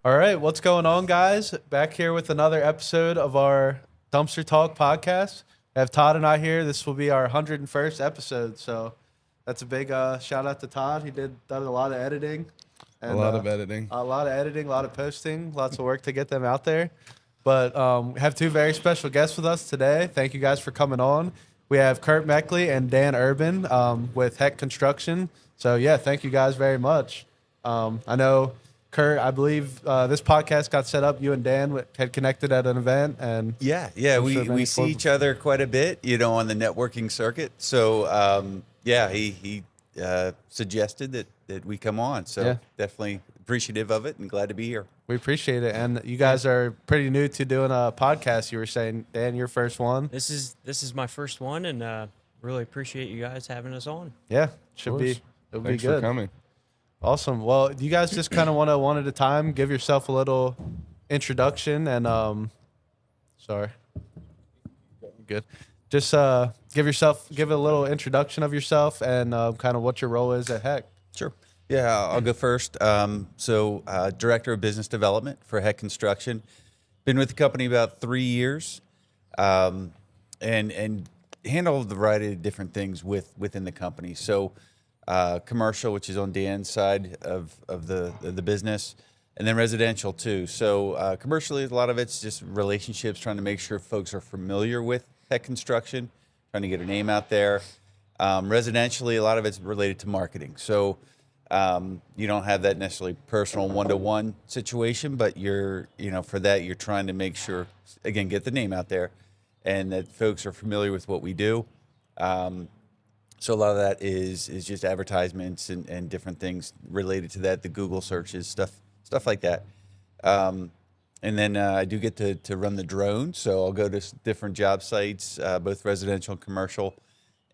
All right, what's going on, guys? Back here with another episode of our Dumpster Talk podcast. I have Todd and I here. This will be our 101st episode, so that's a big shout out to Todd. He done a lot of editing. A lot of editing. A lot of editing, a lot of posting, lots of work to get them out there. But we have two very special guests with us today. Thank you guys for coming on. We have Kurt Meckley and Dan Urban with Heck Construction. So, yeah, thank you guys very much. I know, Kurt, I believe this podcast got set up. You and Dan had connected at an event. And Yeah, we see each other quite a bit, on the networking circuit. So, he suggested that we come on. So definitely appreciative of it and glad to be here. We appreciate it. And you guys are pretty new to doing a podcast. You were saying, Dan, your first one. This is my first one, and really appreciate you guys having us on. Yeah, it'll be good. Thanks for coming. Awesome. Well, do you guys just kind of want to one at a time give yourself a little introduction and sorry. Good. Just give a little introduction of yourself and kind of what your role is at Heck. Sure. Yeah, I'll go first. Director of Business Development for Heck Construction. Been with the company about 3 years, and handle a variety of different things within the company. So, commercial, which is on Dan's side of the business, and then residential too. So, commercially, a lot of it's just relationships, trying to make sure folks are familiar with Heck Construction, trying to get a name out there. Residentially, a lot of it's related to marketing. So, you don't have that necessarily personal one-to-one situation, but for that, you're trying to make sure, again, get the name out there and that folks are familiar with what we do. So a lot of that is just advertisements and different things related to that, the Google searches, stuff like that. And then I do get to run the drone, so I'll go to different job sites, both residential and commercial,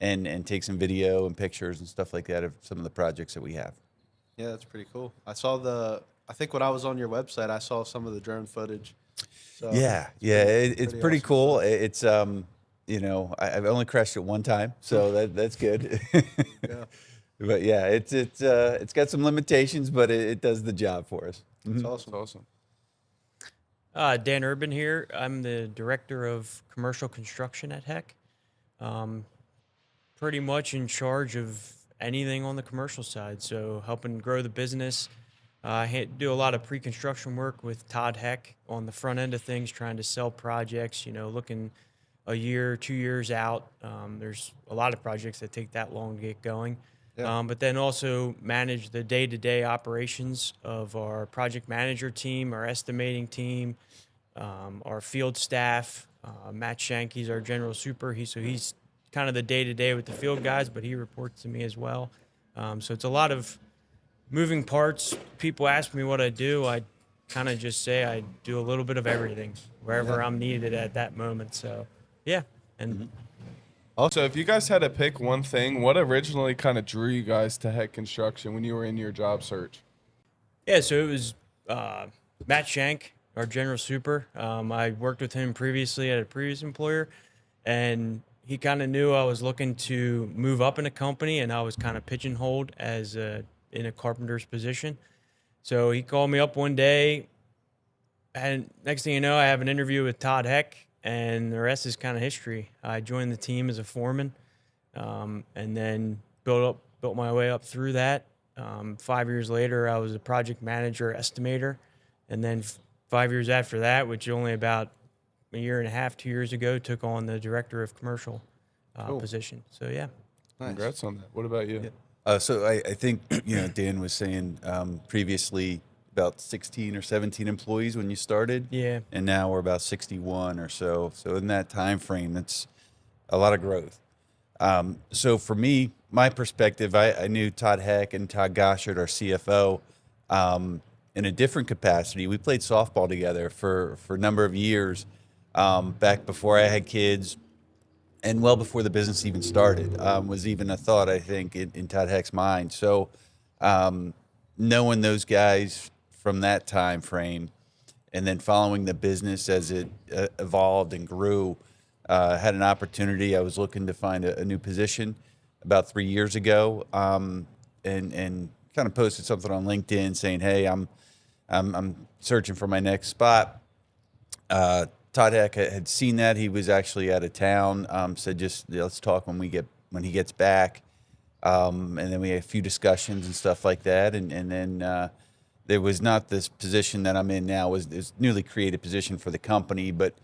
and take some video and pictures and stuff like that of some of the projects that we have. Yeah, that's pretty cool. I think when I was on your website, I saw some of the drone footage. So it's pretty awesome cool. stuff. It's I've only crashed it one time, so that's good. Yeah. But yeah, it's got some limitations, but it does the job for us. It's awesome. Dan Urban here. I'm the Director of Commercial Construction at Heck. Pretty much in charge of anything on the commercial side, so helping grow the business. I do a lot of pre-construction work with Todd Heck on the front end of things, trying to sell projects, looking a year, 2 years out. There's a lot of projects that take that long to get going. Yeah. But then also manage the day-to-day operations of our project manager team, our estimating team, our field staff. Matt Shanky's our general super. He's kind of the day-to-day with the field guys, but he reports to me as well. So it's a lot of moving parts. People ask me what I do. I kind of just say I do a little bit of everything wherever I'm needed at that moment. So, yeah. And Also, if you guys had to pick one thing, what originally kind of drew you guys to Heck Construction when you were in your job search? yeah, so it was Matt Shank, our general super. I worked with him previously at a previous employer, and he kind of knew I was looking to move up in a company, and I was kind of pigeonholed as in a carpenter's position. So he called me up one day, and next thing you know, I have an interview with Todd Heck, and the rest is kind of history. I joined the team as a foreman, and then built my way up through that. 5 years later, I was a project manager, estimator, and then 5 years after that, which only about a year and a half, 2 years ago, took on the director of commercial position. So, yeah. Nice. Congrats on that. What about you? So I think, Dan was saying previously about 16 or 17 employees when you started. Yeah. And now we're about 61 or so. So in that time frame, that's a lot of growth. So for me, my perspective, I knew Todd Heck and Todd Goshard, our CFO, in a different capacity. We played softball together for a number of years back before I had kids. And well before the business even started, was even a thought, I think, in Todd Heck's mind. So knowing those guys from that time frame and then following the business as it evolved and grew, had an opportunity. I was looking to find a new position about 3 years ago, and kind of posted something on LinkedIn saying, hey, I'm I'm searching for my next spot. Todd Heck had seen that. He was actually out of town. Said just let's talk when he gets back. And then we had a few discussions and stuff like that. And then there was not this position that I'm in now. Was this newly created position for the company, but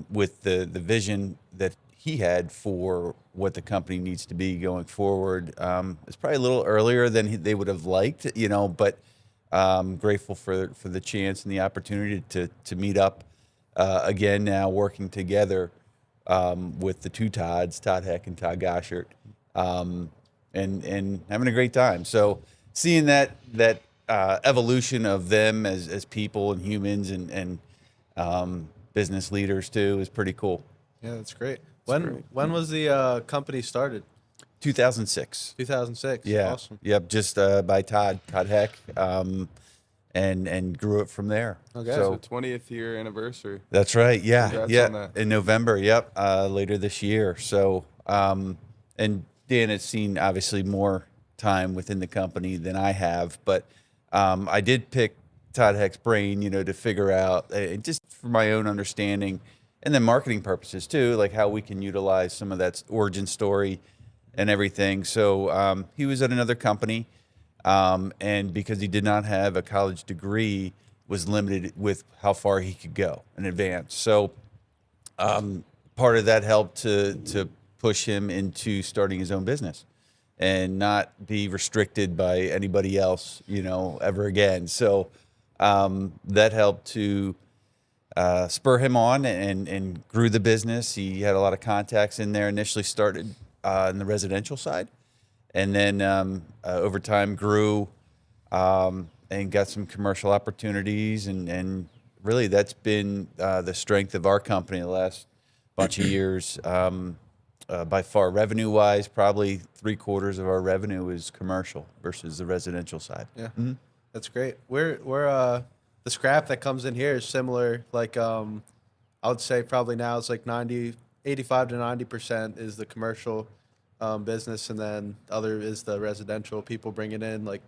with the vision that he had for what the company needs to be going forward, it's probably a little earlier than they would have liked, but grateful for the chance and the opportunity to meet up again now, working together with the two Todds, Todd Heck and Todd Goshert, and having a great time. So seeing that evolution of them as people and humans and business leaders too is pretty cool. Yeah, that's great. When was the company started? 2006. 2006. Yeah. Awesome. Yep. Just by Todd Heck, and grew it from there. Okay. So 20th year anniversary. That's right. Yeah. Congrats yeah. on that. In November. Yep. Later this year. So, and Dan has seen obviously more time within the company than I have, but I did pick Todd Heck's brain, to figure out, just for my own understanding, and then marketing purposes too, like how we can utilize some of that origin story and everything. So he was at another company, and because he did not have a college degree, was limited with how far he could go in advance. So part of that helped to push him into starting his own business and not be restricted by anybody else, ever again. So that helped to spur him on and grew the business. He had a lot of contacts in there. Initially started in the residential side, and then over time grew and got some commercial opportunities. And really that's been the strength of our company the last bunch of years. By far, revenue-wise, probably 3/4 of our revenue is commercial versus the residential side. Yeah, that's great. We're the scrap that comes in here is similar. Like I would say probably now it's like 85 to 90% is the commercial business, and then the other is the residential. People bringing in like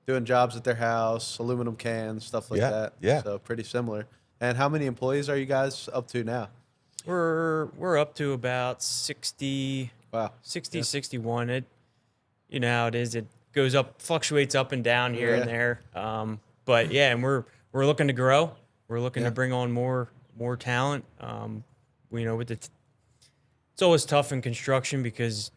doing jobs at their house, aluminum cans, stuff like that. Yeah. So pretty similar. And how many employees are you guys up to now? We're up to about 60, Wow. 60, 61. It, how it is. It goes up, fluctuates up and down here and there. But yeah, and we're looking to grow. We're looking to bring on more talent. With it's always tough in construction because,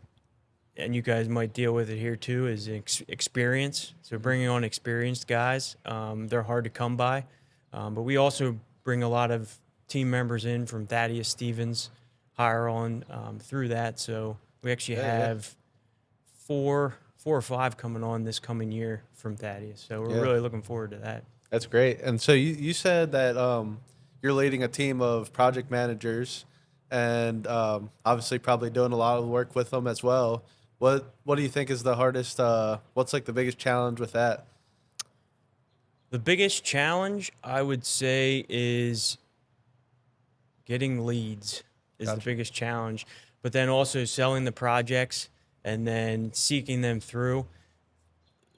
and you guys might deal with it here too, is experience. So bringing on experienced guys, they're hard to come by. But we also bring a lot of team members in from Thaddeus Stevens, hire on through that. So we actually have four or five coming on this coming year from Thaddeus. So we're really looking forward to that. That's great. And so you said that you're leading a team of project managers and obviously probably doing a lot of work with them as well. What do you think is the hardest, what's like the biggest challenge with that? The biggest challenge, I would say, is getting leads is the biggest challenge, but then also selling the projects and then seeking them through.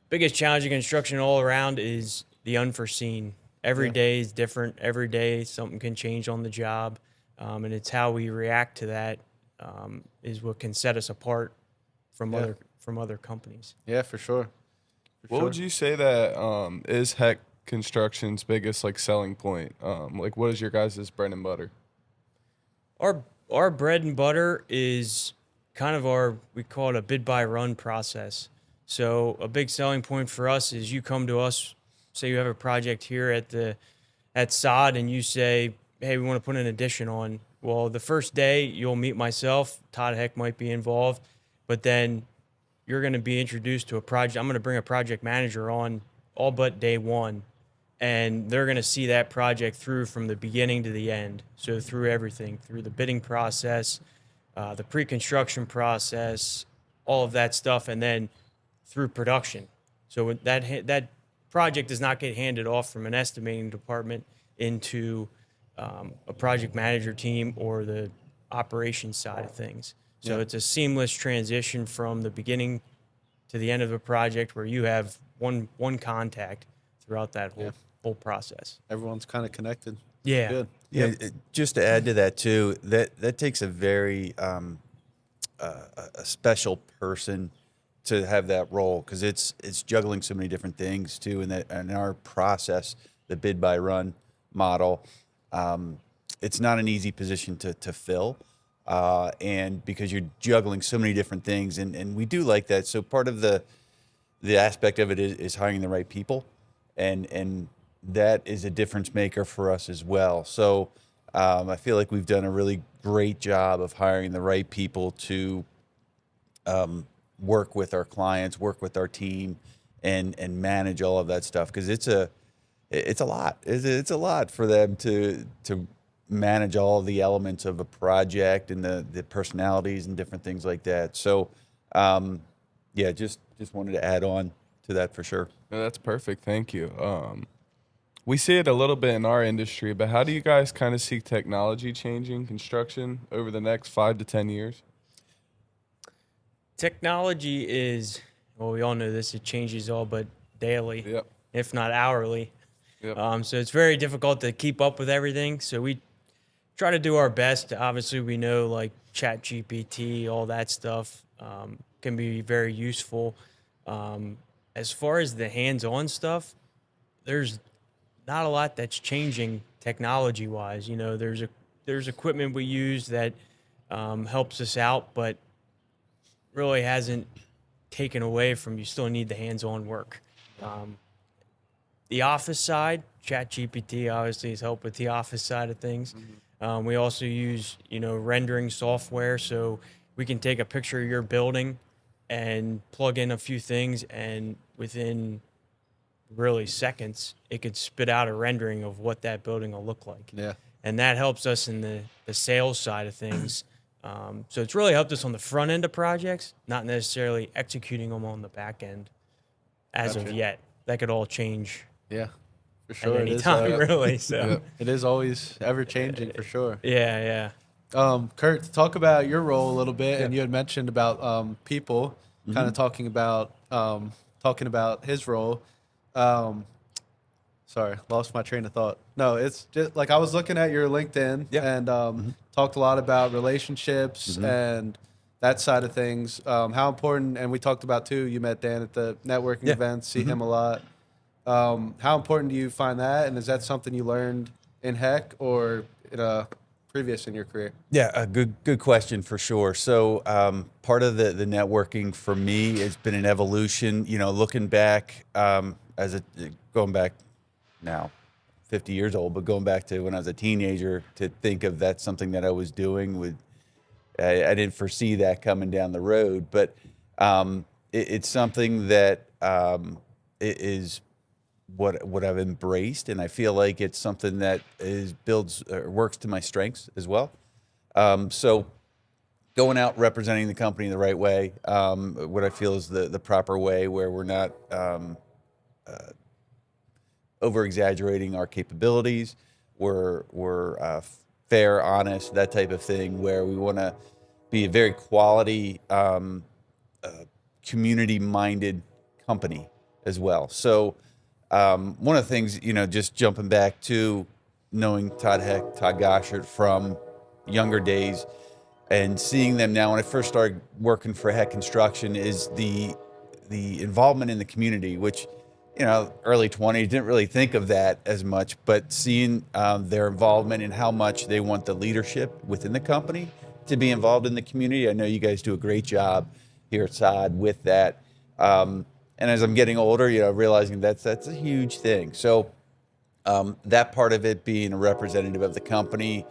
Biggest challenge in construction all around is the unforeseen. Every day is different. Every day something can change on the job, and it's how we react to that is what can set us apart from other companies. Yeah, for sure. What would you say that is Heck Construction's biggest selling point? What is your guys' bread and butter? Our bread and butter is kind of we call it a bid by run process. So a big selling point for us is you come to us, say you have a project here at SOD, and you say, hey, we want to put an addition on. Well, the first day you'll meet myself, Todd Heck might be involved, but then you're going to be introduced to a project. I'm going to bring a project manager on all but day one, and they're going to see that project through from the beginning to the end. So through everything, through the bidding process, the pre-construction process, all of that stuff, and then through production. So that project does not get handed off from an estimating department into a project manager team or the operations side of things. So it's a seamless transition from the beginning to the end of a project where you have one contact throughout that whole whole process. Everyone's kind of connected. Yeah. Good. Yeah, just to add to that too, that takes a very a special person to have that role, because it's juggling so many different things too. In our process, the bid by run model, it's not an easy position to fill, and because you're juggling so many different things, and we do like that. So part of the aspect of it is hiring the right people, and that is a difference maker for us as well. So I feel like we've done a really great job of hiring the right people to work with our clients, work with our team, and manage all of that stuff, because it's a lot. It's a lot for them to manage all the elements of a project and the personalities and different things like that. So yeah, just wanted to add on to that for sure. No, that's perfect. Thank you. We see it a little bit in our industry, but how do you guys kind of see technology changing construction over the next 5 to 10 years? Technology is, well, we all know this, it changes all but daily, Yep. if not hourly. Yep. So it's very difficult to keep up with everything. So we try to do our best. Obviously, we know like Chat GPT, all that stuff can be very useful. As far as the hands-on stuff, there's not a lot that's changing technology-wise. You know, there's equipment we use that helps us out, but really hasn't taken away from, you still need the hands-on work. The office side, ChatGPT obviously has helped with the office side of things. We also use, rendering software, so we can take a picture of your building and plug in a few things, and within really seconds, it could spit out a rendering of what that building will look like. Yeah. And that helps us in the sales side of things. So it's really helped us on the front end of projects, not necessarily executing them on the back end as of Gotcha. yet. That could all change Yeah. For at sure. any It is, time, really. So, it is always ever changing for sure. yeah. Kurt, to talk about your role a little bit, and you had mentioned about people, kind of talking about his role. Sorry, lost my train of thought. No, it's just like I was looking at your LinkedIn and talked a lot about relationships and that side of things. How important, and we talked about too, you met Dan at the networking events, see him a lot. How important do you find that? And is that something you learned in Heck or previous in your career? Yeah, a good question for sure. So part of the networking for me has been an evolution. Looking back going back now, 50 years old, but going back to when I was a teenager, to think of that's something that I was doing I didn't foresee that coming down the road, but it's something that it is what I've embraced, and I feel like it's something that works to my strengths as well. So going out representing the company the right way, what I feel is the proper way, where we're not over exaggerating our capabilities. We're fair, honest, that type of thing, where we want to be a very quality, community minded company as well. So one of the things, just jumping back to knowing Todd Goshert from younger days and seeing them now, when I first started working for Heck Construction, is the involvement in the community, which, early 20s, didn't really think of that as much, but seeing their involvement and how much they want the leadership within the company to be involved in the community. I know you guys do a great job here at SOD with that. And as I'm getting older, realizing that's a huge thing. So that part of it, being a representative of the company,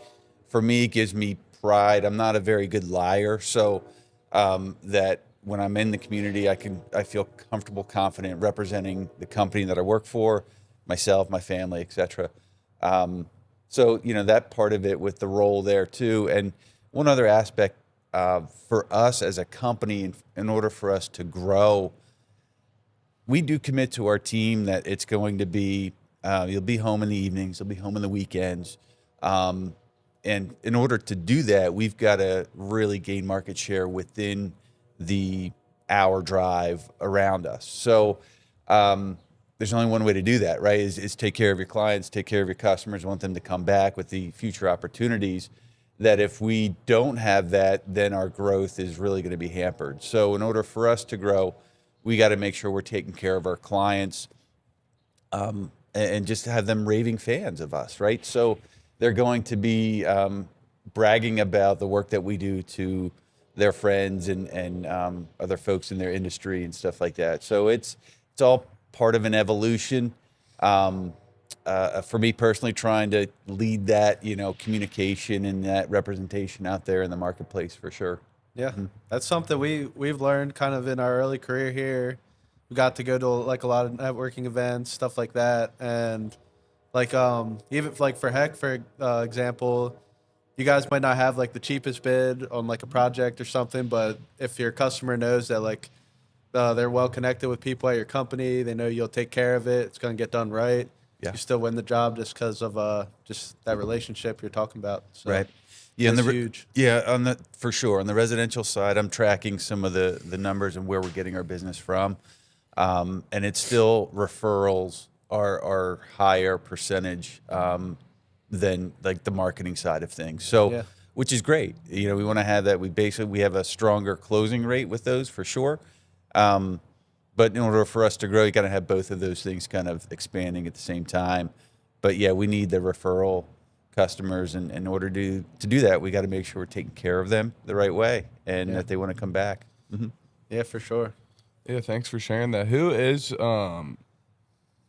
for me, gives me pride. I'm not a very good liar, so that when I'm in the community, I feel comfortable, confident representing the company that I work for, myself, my family, etc. So that part of it with the role there too. And one other aspect for us as a company, in order for us to grow, we do commit to our team that it's going to be, you'll be home in the evenings, you'll be home on the weekends. And in order to do that, we've got to really gain market share within the hour drive around us. So there's only one way to do that, right? Is take care of your clients, take care of your customers, want them to come back with the future opportunities. That if we don't have that, then our growth is really going to be hampered. So in order for us to grow, we got to make sure we're taking care of our clients, and just have them raving fans of us, right? So they're going to be bragging about the work that we do to their friends and other folks in their industry and stuff like that. So it's all part of an evolution. For me personally, trying to lead that, communication and that representation out there in the marketplace for sure. Yeah, that's something we've learned kind of in our early career here. We got to go to like a lot of networking events, stuff like that, and like even like for Heck, for example, you guys might not have like the cheapest bid on like a project or something, but if your customer knows that like they're well connected with people at your company, they know you'll take care of it, it's going to get done right. Yeah. You still win the job just because of just that relationship you're talking about. So Right. Yeah, that's huge. Yeah, for sure. On the residential side, I'm tracking some of the numbers and where we're getting our business from, and it's still referrals are higher percentage than like the marketing side of things. So, Yeah. which is great. We want to have that. We have a stronger closing rate with those for sure. But in order for us to grow, you got to have both of those things kind of expanding at the same time. But yeah, we need the referral customers, and in order to do that, we got to make sure we're taking care of them the right way and that they want to come back. Yeah, for sure. Yeah, thanks for sharing that. Who is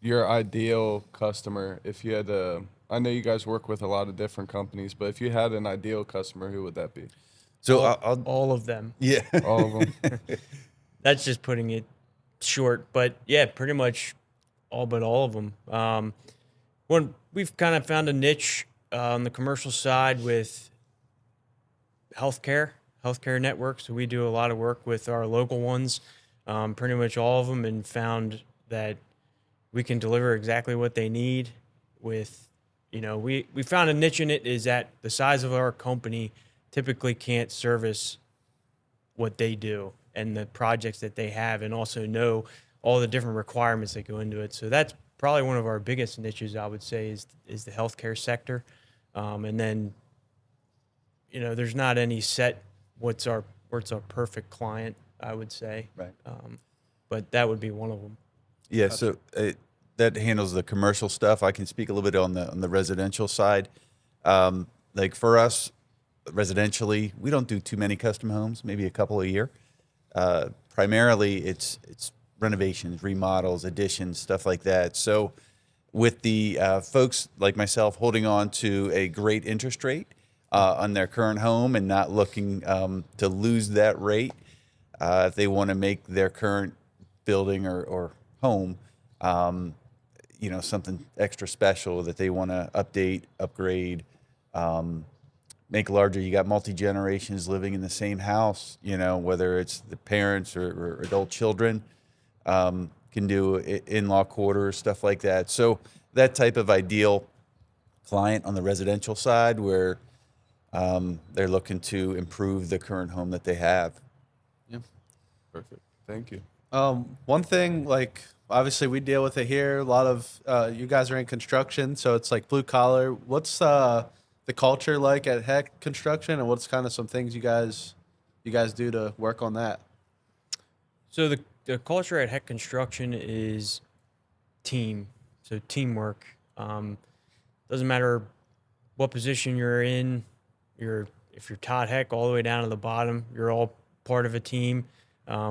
your ideal customer? If you had to, I know you guys work with a lot of different companies, but if you had an ideal customer, who would that be? So All of them. yeah, All of them. That's just putting it short, but yeah, pretty much all but all of them. When we've kind of found a niche on the commercial side with healthcare networks. So we do a lot of work with our local ones, pretty much all of them, and found that we can deliver exactly what they need with, we found a niche in it is that the size of our company typically can't service what they do and the projects that they have, and also know all the different requirements that go into it. So that's probably one of our biggest niches, I would say, is the healthcare sector. And then, there's not any set what's our perfect client, I would say. right. But that would be one of them. Yeah, so that handles the commercial stuff. I can speak a little bit on the residential side. Like for us, residentially, we don't do too many custom homes, maybe a couple a year. Primarily, it's renovations, remodels, additions, stuff like that. So with the folks like myself holding on to a great interest rate on their current home and not looking to lose that rate, if they want to make their current building or home, something extra special that they want to update, upgrade, make larger. You got multi-generations living in the same house, whether it's the parents or adult children, can do in-law quarters, stuff like that. So that type of ideal client on the residential side where they're looking to improve the current home that they have. Yeah. Perfect. Thank you. One thing, like obviously we deal with it here. A lot of you guys are in construction, so it's like blue collar. What's the culture like at Heck Construction, and what's kind of some things you guys do to work on that? So the culture at Heck Construction is team. So teamwork. Doesn't matter what position you're in. If you're Todd Heck all the way down to the bottom, you're all part of a team.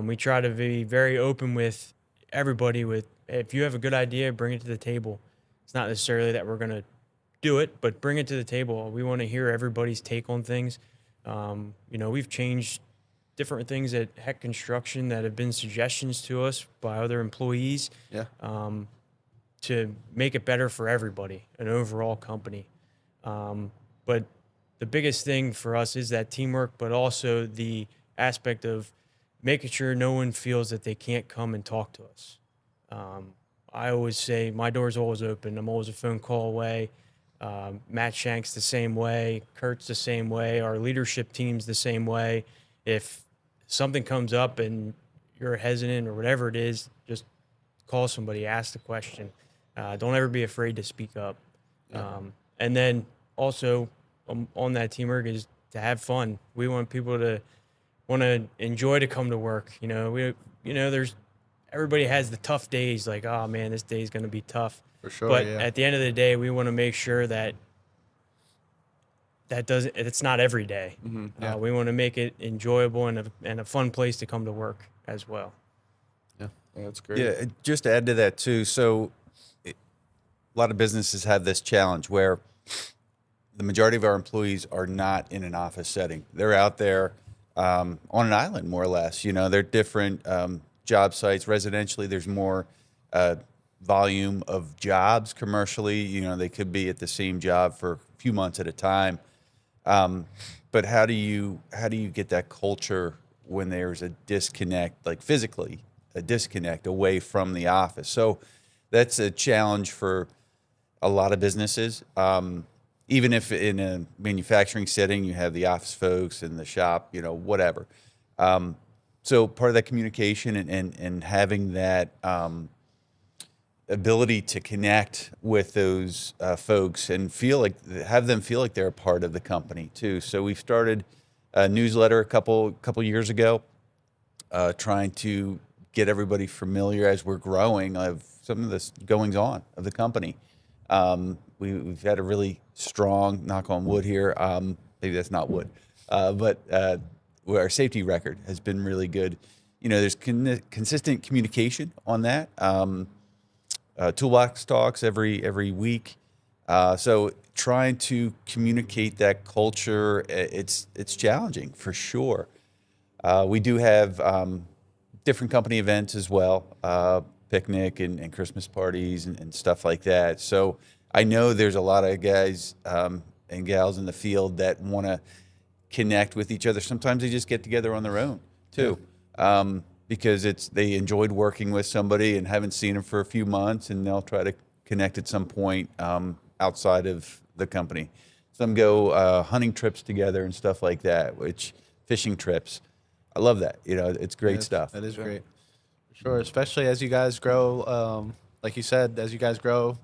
We try to be very open with everybody. If you have a good idea, bring it to the table. It's not necessarily that we're going to do it, but bring it to the table. We want to hear everybody's take on things. We've changed different things at Heck Construction that have been suggestions to us by other employees. Yeah. To make it better for everybody, an overall company. But the biggest thing for us is that teamwork, but also the aspect of making sure no one feels that they can't come and talk to us. I always say my door's always open. I'm always a phone call away. Matt Shank's the same way. Kurt's the same way. Our leadership team's the same way. If something comes up and you're hesitant or whatever it is, just call somebody, ask the question. Don't ever be afraid to speak up. And then also on that teamwork is to have fun. We want people to want to enjoy to come to work. There's everybody has the tough days. Like, oh man, this day is going to be tough. For sure, But yeah. at the end of the day, we want to make sure that it's not every day. Yeah. We want to make it enjoyable and a fun place to come to work as well. Yeah, that's great. Yeah, just to add to that too. So, a lot of businesses have this challenge where the majority of our employees are not in an office setting. They're out there on an island, more or less. They're different job sites. Residentially, there's more volume of jobs. Commercially, they could be at the same job for a few months at a time. But how do you get that culture when there's a disconnect, like physically a disconnect away from the office? So that's a challenge for a lot of businesses. Even if in a manufacturing setting you have the office folks and the shop, whatever. So part of that communication and having that ability to connect with those folks and have them feel like they're a part of the company too. So we've started a newsletter a couple years ago, trying to get everybody familiar as we're growing of some of the goings on of the company. We've had a really strong, knock on wood here, maybe that's not wood, but our safety record has been really good. There's consistent communication on that. Toolbox talks every week. So trying to communicate that culture, it's challenging for sure. We do have different company events as well, picnic and Christmas parties and stuff like that. So I know there's a lot of guys and gals in the field that want to connect with each other. Sometimes they just get together on their own too. Because they enjoyed working with somebody and haven't seen them for a few months, and they'll try to connect at some point outside of the company. Some go hunting trips together and stuff like that, fishing trips. I love that. It's great stuff. That is great. For sure, especially as you guys grow, like you said, as you guys grow,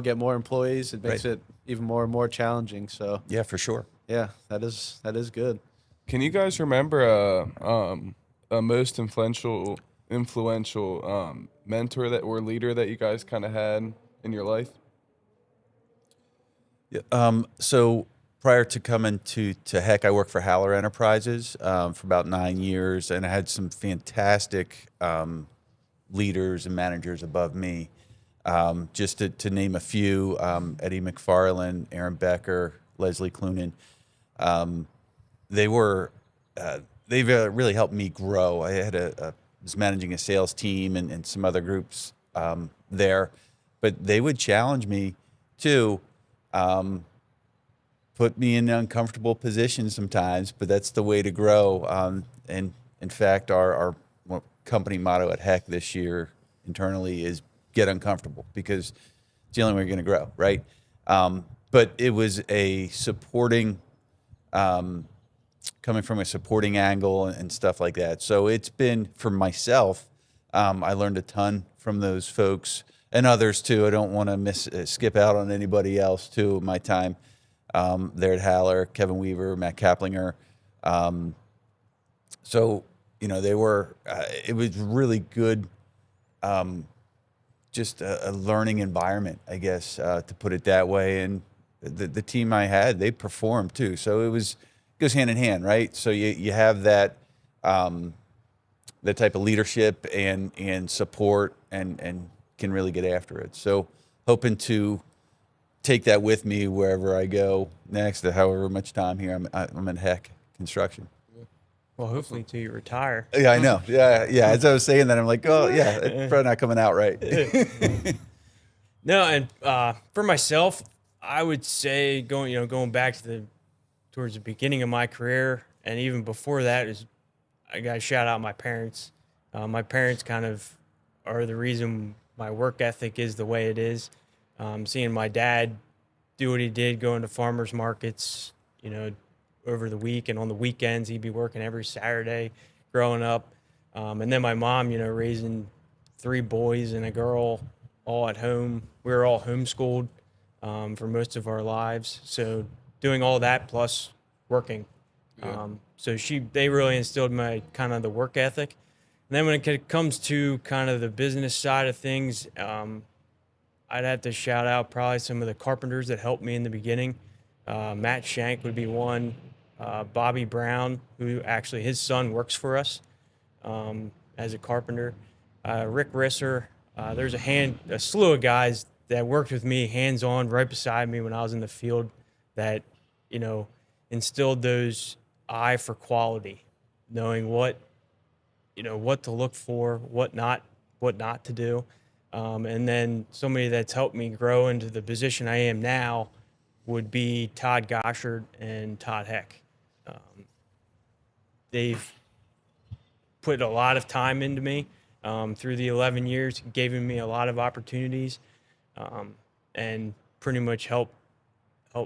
get more employees, it makes it even more and more challenging. So Yeah, for sure. yeah, that is good. Can you guys remember a most influential mentor or leader that you guys kind of had in your life? Yeah. So prior to coming to Heck, I worked for Haller Enterprises for about 9 years, and I had some fantastic leaders and managers above me. Just to name a few, Eddie McFarland, Aaron Becker, Leslie Clunan. They've really helped me grow. I was managing a sales team and some other groups there, but they would challenge me too, put me in uncomfortable positions sometimes, but that's the way to grow. And in fact, our company motto at Heck this year internally is get uncomfortable, because it's the only way you're going to grow, right? But it was a supporting, coming from a supporting angle and stuff like that. So it's been, for myself, I learned a ton from those folks and others too. I don't want to skip out on anybody else too. My time there at Haller, Kevin Weaver, Matt Kaplinger. So they were. It was really good. Just a learning environment, I guess, to put it that way. And the team I had, they performed too. So it goes hand in hand, right? So you have that type of leadership and support and can really get after it. So hoping to take that with me wherever I go next, to however much time here I'm in Heck Construction. Well, hopefully until you retire. Yeah, I know. Yeah. As I was saying that, I'm like, oh yeah, it's probably not coming out right. No, and for myself, I would say going back towards the beginning of my career, and even before that, I got to shout out my parents. My parents kind of are the reason my work ethic is the way it is. Seeing my dad do what he did, going to farmers markets, over the week, and on the weekends he'd be working every Saturday growing up. And then my mom, raising 3 boys and a girl, all at home. We were all homeschooled for most of our lives. So doing all that plus working. Yeah. So they really instilled my kind of the work ethic. And then when it comes to kind of the business side of things, I'd have to shout out probably some of the carpenters that helped me in the beginning. Matt Shank would be one. Bobby Brown, who actually his son works for us as a carpenter. Rick Risser. There's a slew of guys that worked with me hands-on right beside me when I was in the field that, instilled those eye for quality, knowing what to look for, what not to do. And then somebody that's helped me grow into the position I am now would be Todd Goshard and Todd Heck. They've put a lot of time into me through the 11 years, giving me a lot of opportunities, and pretty much helped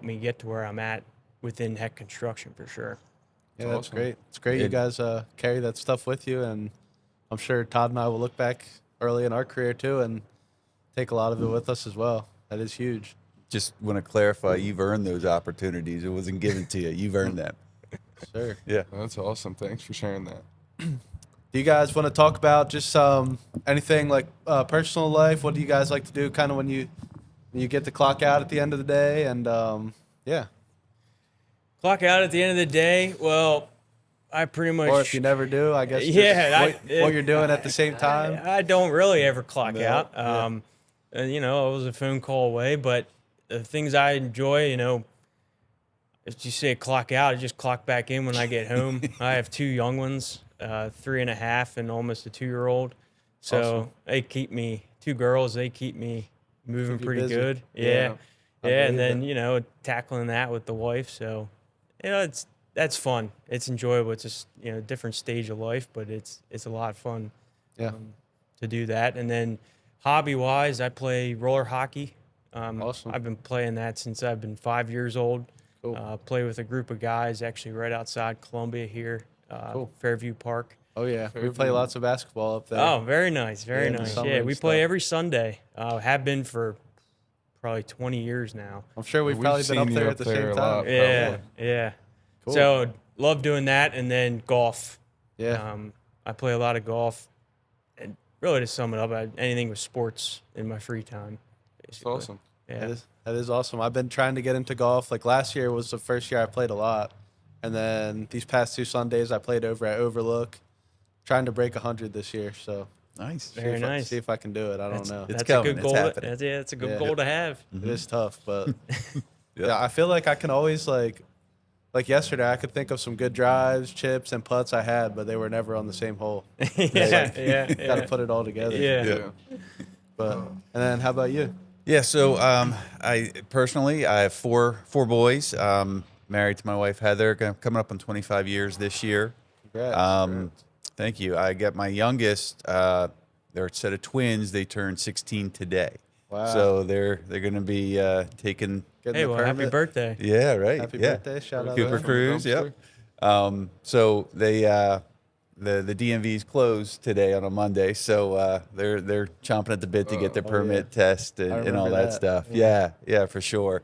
me get to where I'm at within Heck Construction for sure. Yeah, that's awesome. great. It's great you guys carry that stuff with you, and I'm sure Todd and I will look back early in our career too and take a lot of it with us as well. That is huge. Just want to clarify, you've earned those opportunities. It wasn't given to you. You've earned them. Sure. Yeah. That's awesome. Thanks for sharing that. Do you guys want to talk about just anything like personal life? What do you guys like to do kind of when you get to clock out at the end of the day? And yeah. Clock out at the end of the day. Well, I pretty much. Or if you never do, I guess. just Yeah, what you're doing at the same time. I don't really ever clock No, out. yeah. I was a phone call away, but the things I enjoy, if you say clock out, I just clock back in when I get home. I have 2 young ones, 3.5 and almost a 2-year-old. So Awesome. they keep me, 2 girls, they keep me moving Keep you pretty busy. good. Yeah, Yeah. I And believe then, tackling that with the wife. So, that's fun. It's enjoyable. It's just, different stage of life, but it's a lot of fun. Yeah. To do that. And then hobby-wise, I play roller hockey. Awesome. I've been playing that since I've been 5 years old. Cool. Play with a group of guys actually right outside Columbia here, Cool. Fairview Park. Oh yeah, we play lots of basketball up there. Oh, very nice, very Yeah, in the nice. summer Yeah, and we play stuff. every Sunday. Have been for probably 20 years now. I'm sure we've We've probably been seen up you there up at the there same a time. lot. Yeah, Probably. yeah. Cool. So love doing that, and then golf. Yeah. I play a lot of golf, and really to sum it up, anything with sports in my free time. It's Basically. awesome. Yeah. That is awesome. I've been trying to get into golf. Like last year was the first year I played a lot. And then these past 2 Sundays I played over at Overlook. Trying to break 100 this year. So Nice. Very nice. see if I can do it. I don't That's, know. It's that's coming. a good It's goal. happening. That's a good Yeah. goal to have. It is tough, but Yeah. yeah, I feel like I can always like yesterday I could think of some good drives, chips, and putts I had, but they were never on the same hole. yeah. Got to put it all together. Yeah. Yeah. But and then how about you? Yeah, so I personally I have four boys. Married to my wife Heather, coming up on 25 years this year. Congrats. Thank you. I got my youngest. They're a set of twins. They turned 16 today. Wow. So they're going to be taking. Getting Hey, the well, happy permit. birthday. Yeah, right. Happy yeah. birthday. Shout out Cooper to them. Cruz. Yep. So they the DMV's closed today on a Monday, so they're chomping at the bit to get their Oh, permit test and all remember that that. stuff. Yeah. Yeah, for sure.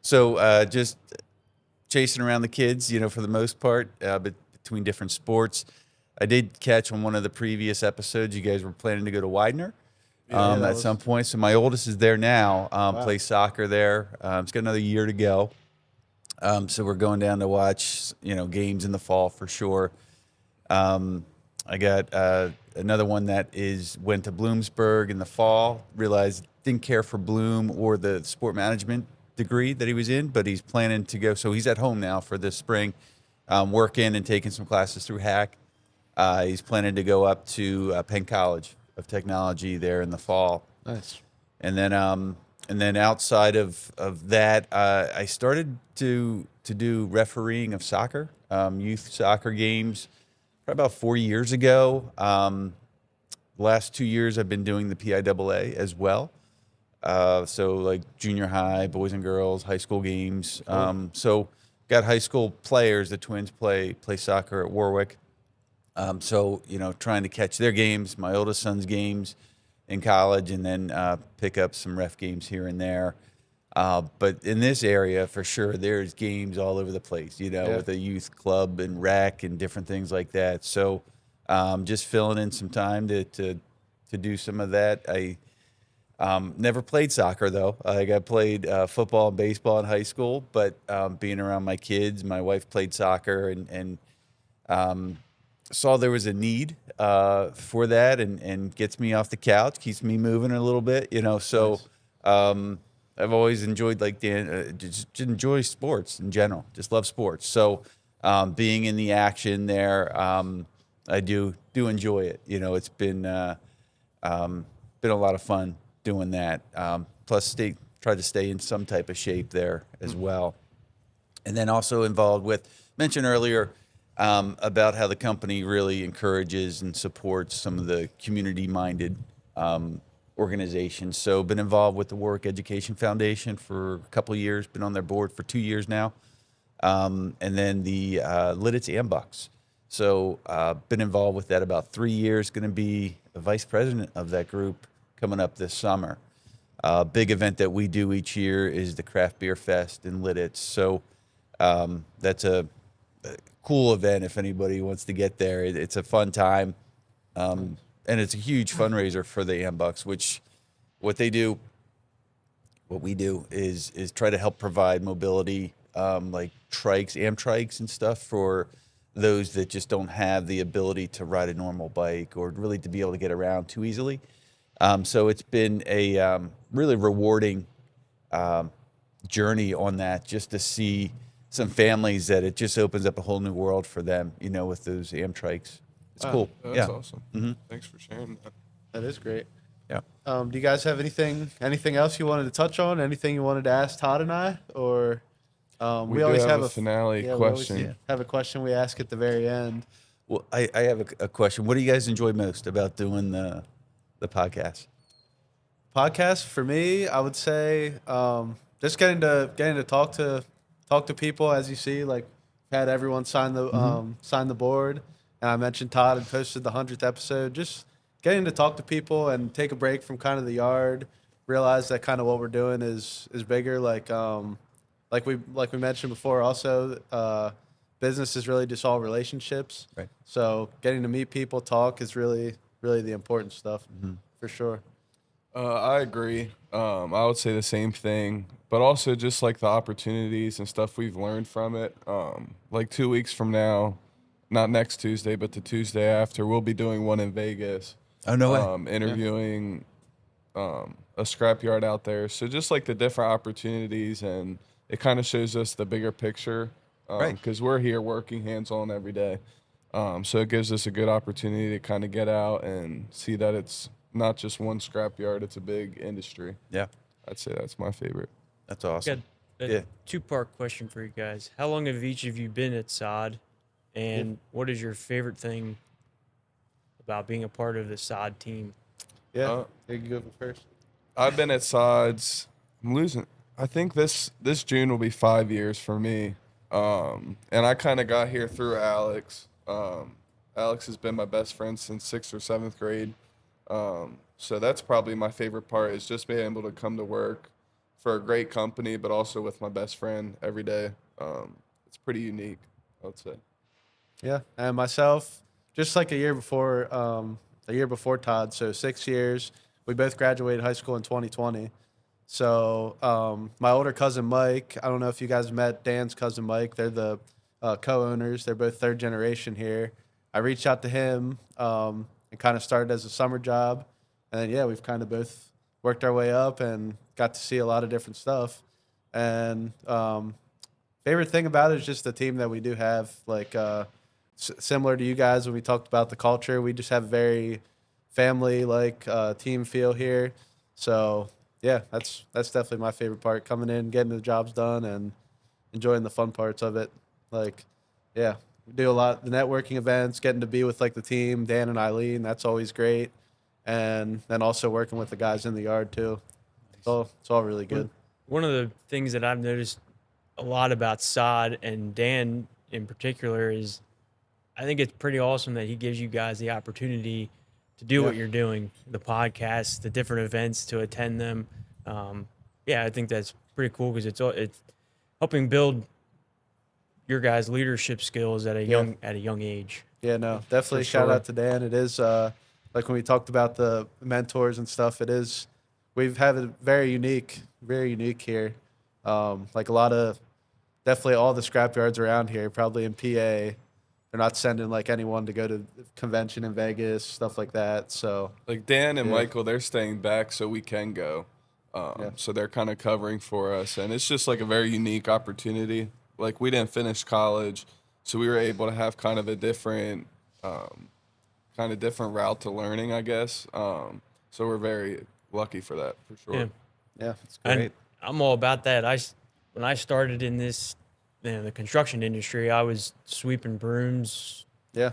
So just chasing around the kids, for the most part, but between different sports. I did catch on one of the previous episodes you guys were planning to go to Widener Yeah, that at was- some point. So my oldest is there now, plays soccer there. It's got another year to go. So we're going down to watch, games in the fall for sure. I got another one that went to Bloomsburg in the fall. Realized didn't care for Bloom or the sport management degree that he was in, but he's planning to go. So he's at home now for this spring, working and taking some classes through Hack. He's planning to go up to Penn College of Technology there in the fall. Nice. And then outside of that, I started to do refereeing of soccer, youth soccer games, probably about 4 years ago. The last 2 years, I've been doing the PIAA as well. So like junior high, boys and girls, high school games. So got high school players. The twins play soccer at Warwick. So, trying to catch their games, my oldest son's games in college, and then pick up some ref games here and there. But in this area, for sure, there's games all over the place, Yeah. with a youth club and rec and different things like that. So just filling in some time to do some of that. I never played soccer, though. I played football and baseball in high school, but being around my kids, my wife played soccer and saw there was a need for that and gets me off the couch, keeps me moving a little bit. So I've always enjoyed, like Dan, just enjoy sports in general, just love sports. So being in the action there, I do enjoy it. It's been a lot of fun doing that. Plus try to stay in some type of shape there as well. And then also involved with, mentioned earlier, about how the company really encourages and supports some of the community-minded organizations. So been involved with the Warwick Education Foundation for a couple of years, been on their board for 2 years now. And then the Lidditz Ambucks. So been involved with that about 3 years, going to be the vice president of that group coming up this summer. Big event that we do each year is the Craft Beer Fest in Lidditz. So that's a cool event if anybody wants to get there. It's a fun time. And it's a huge fundraiser for the Ambucks, which what we do is try to help provide mobility, like Amtrikes and stuff for those that just don't have the ability to ride a normal bike or really to be able to get around too easily. So it's been a really rewarding journey on that, just to see some families that it just opens up a whole new world for them, with those Amtrikes. It's cool. That's awesome. Thanks for sharing that. That is great. Yeah. Do you guys have anything else you wanted to touch on? Anything you wanted to ask Todd and I? Or We always have a finale we always question. have a question we ask at the very end. Well, I have a question. What do you guys enjoy most about doing the podcast? Podcast for me, I would say just getting to talk to people. As you see, like had everyone sign the board, and I mentioned Todd had posted the 100th episode. Just getting to talk to people and take a break from kind of the yard, realize that kind of what we're doing is bigger. Like we mentioned before, also business is really just all relationships. Right. So getting to meet people, talk is really the important stuff for sure. I agree. I would say the same thing, but also just like the opportunities and stuff we've learned from it. Like 2 weeks from now, not next Tuesday, but the Tuesday after, we'll be doing one in Vegas. Oh, no way. Interviewing a scrapyard out there. So just like the different opportunities, and it kind of shows us the bigger picture. Right. Because we're here working hands-on every day. So it gives us a good opportunity to kind of get out and see that it's not just one scrapyard, it's a big industry. Yeah. I'd say that's my favorite. That's awesome. Got a two-part question for you guys. How long have each of you been at SOD, and what is your favorite thing about being a part of the SOD team? Yeah, you can go first. I've been at SODS. I think this June will be 5 years for me. And I kind of got here through Alex. Alex has been my best friend since 6th or 7th grade. So that's probably my favorite part, is just being able to come to work for a great company, but also with my best friend every day. It's pretty unique, I would say. Yeah, and myself, just like a year before Todd, so 6 years. We both graduated high school in 2020. So my older cousin Mike, I don't know if you guys met Dan's cousin Mike. They're the co-owners. They're both third generation here. I reached out to him and kind of started as a summer job. And then, yeah, we've kind of both worked our way up and got to see a lot of different stuff. And favorite thing about it is just the team that we do have. Like similar to you guys when we talked about the culture, we just have very family-like team feel here. So, yeah, that's definitely my favorite part, coming in, getting the jobs done, and enjoying the fun parts of it. Like, yeah, we do a lot, the networking events, getting to be with, like, the team, Dan and Eileen, that's always great. And then also working with the guys in the yard, too. It's all really good. One of the things that I've noticed a lot about SOD, and Dan in particular, is I think it's pretty awesome that he gives you guys the opportunity to do what Yeah. you're doing, the podcasts, the different events, to attend them. Yeah, I think that's pretty cool because it's helping build your guys' leadership skills at a Yeah. young age. Yeah, no, definitely For shout sure. out to Dan. It is like when we talked about the mentors and stuff. It is we've had it very unique here. Like a lot of definitely all the scrap yards around here, probably in PA, they're not sending like anyone to go to the convention in Vegas, stuff like that. So Like Dan and Yeah. Michael, they're staying back so we can go. Yeah. So they're kind of covering for us, and it's just like a very unique opportunity. Like we didn't finish college, so we were able to have kind of a different route to learning, I guess. So we're very lucky for that, for sure. Yeah. yeah, And I'm all about that. When I started in this, the construction industry, I was sweeping brooms, yeah,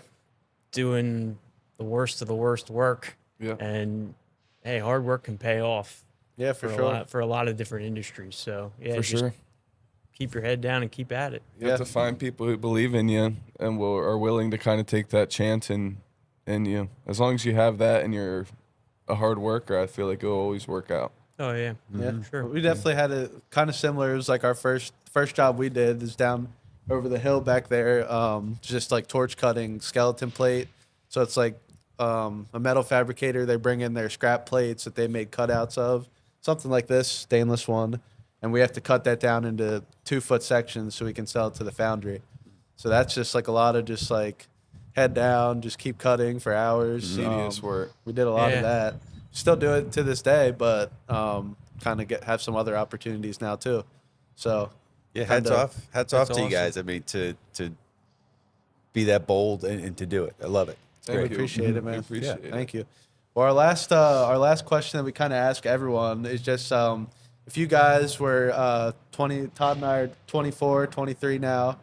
doing the worst of the worst work. Yeah. And hey, hard work can pay off yeah, for for sure. a lot of different industries. So yeah, For just sure. keep your head down and keep at it. You have Yeah. to find people who believe in you and are willing to kind of take that chance in you. As long as you have that and you're a hard worker, I feel like it'll always work out. Oh yeah, Yeah, sure. We definitely had a kind of similar. It was like our first job we did is down over the hill back there, just like torch cutting skeleton plate. So it's like a metal fabricator. They bring in their scrap plates that they made cutouts of, something like this stainless one, and we have to cut that down into 2-foot sections so we can sell it to the foundry. So that's just like a lot of just like head down, just keep cutting for hours. Tedious work. We did a lot Yeah. of that. Still do it to this day, but kind of have some other opportunities now too. So Yeah, hats kinda- off. Hats off to awesome. you guys. I mean, to be that bold and to do it. I love it. It's Thank great. you. appreciate it, We man. appreciate it. Thank you. Well, our last question that we kind of ask everyone is just if you guys were 20, Todd and I are 24, 23 now.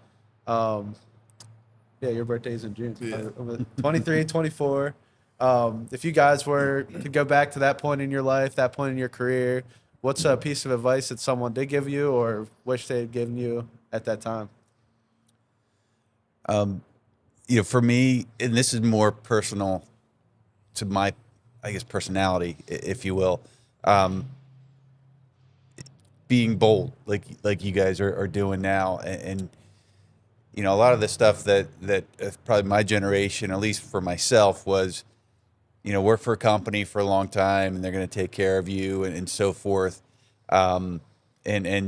Yeah, your birthday's in June. Yeah. 23, 24. If you guys could go back to that point in your life, that point in your career, what's a piece of advice that someone did give you or wish they had given you at that time? For me, and this is more personal to my, I guess, personality, if you will. Being bold, like you guys are doing now, and a lot of the stuff that probably my generation, at least for myself, was, work for a company for a long time and they're going to take care of you and so forth. And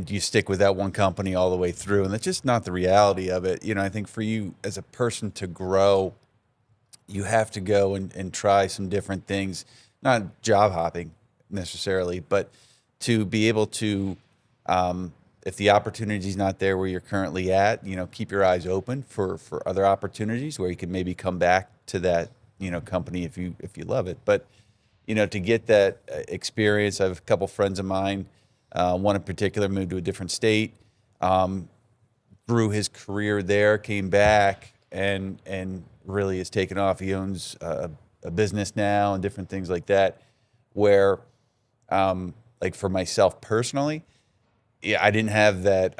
you stick with that one company all the way through. And that's just not the reality of it. I think for you as a person to grow, you have to go and try some different things, not job hopping necessarily, but to be able to, if the opportunity is not there where you're currently at, keep your eyes open for other opportunities where you can maybe come back to that, company if you love it. But, to get that experience, I have a couple friends of mine, one in particular moved to a different state, grew his career there, came back and really has taken off. He owns a business now and different things like that, where, like for myself personally, yeah, I didn't have that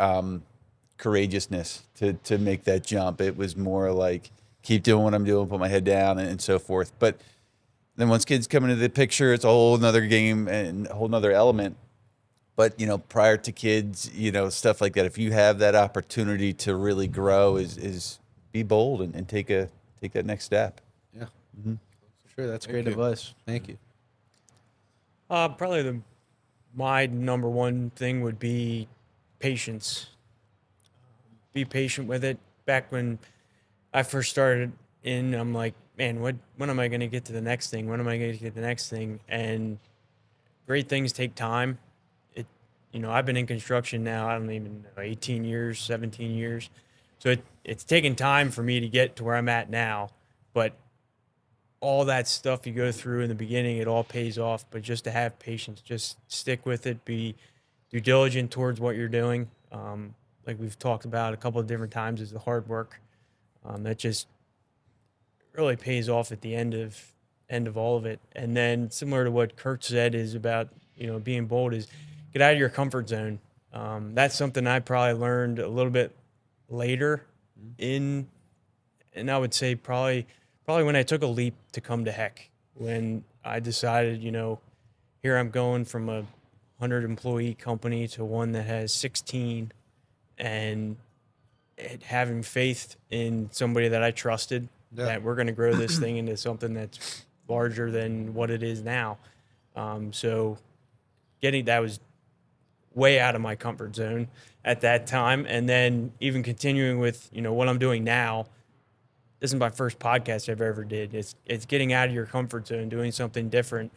courageousness to make that jump. It was more like keep doing what I'm doing, put my head down, and so forth. But then once kids come into the picture, it's a whole nother game and a whole nother element. But prior to kids, stuff like that. If you have that opportunity to really grow, is be bold and take that next step. Yeah, sure. That's great you. advice. Thank you. Probably my number one thing would be patience. Be patient with it. Back when I first started I'm like, man, when am I going to get to the next thing? When am I going to get the next thing? And great things take time. I've been in construction now, I don't even know, 18 years, 17 years. So it's taken time for me to get to where I'm at now. But all that stuff you go through in the beginning, it all pays off. But just to have patience, just stick with it, be due diligent towards what you're doing. Like we've talked about a couple of different times, is the hard work. That just really pays off at the end of all of it. And then similar to what Kurt said is about, being bold, is get out of your comfort zone. That's something I probably learned a little bit later in and I would say probably when I took a leap to come to Heck, when I decided, here I'm going from a 100 employee company to one that has 16, and having faith in somebody that I trusted that we're going to grow this thing into something that's larger than what it is now. So that was way out of my comfort zone at that time. And then even continuing with, what I'm doing now. This is my first podcast I've ever did. It's getting out of your comfort zone, doing something different.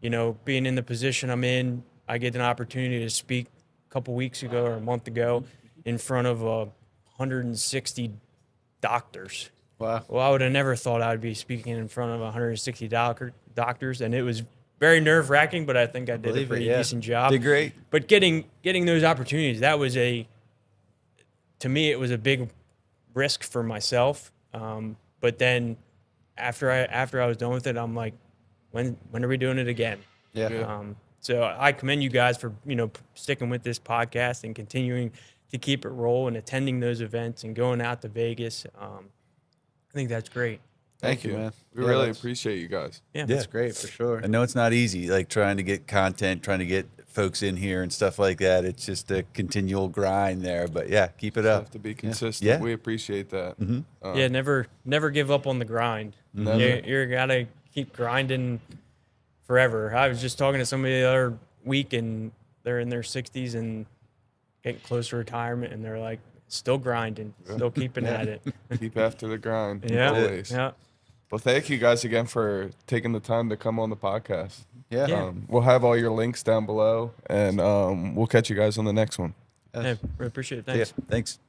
Being in the position I'm in, I get an opportunity to speak a couple weeks ago or a month ago in front of 160 doctors. Wow. Well, I would have never thought I would be speaking in front of 160 doctors, and it was very nerve-wracking, but I think I did a pretty decent job. Did great. But getting those opportunities, to me, it was a big risk for myself. But then after I was done with it, I'm like, when are we doing it again? Yeah. So I commend you guys for, sticking with this podcast and continuing to keep it roll and attending those events and going out to Vegas. I think that's great. Thank you, man. We really appreciate you guys. Yeah. That's great for sure. I know it's not easy, like trying to get content, trying to get folks in here and stuff like that. It's just a continual grind there. But yeah, keep it up. Have to be consistent. Yeah. We appreciate that. Yeah, never give up on the grind. Never. You're gotta keep grinding forever. I was just talking to somebody the other week, and they're in their 60s and getting close to retirement, and they're like, still grinding, still keeping at it. Keep after the grind. Yeah, Always. yeah. Well, thank you guys again for taking the time to come on the podcast. Yeah. Yeah. We'll have all your links down below, and we'll catch you guys on the next one. Yeah, we appreciate it. Yeah, Thanks. thanks.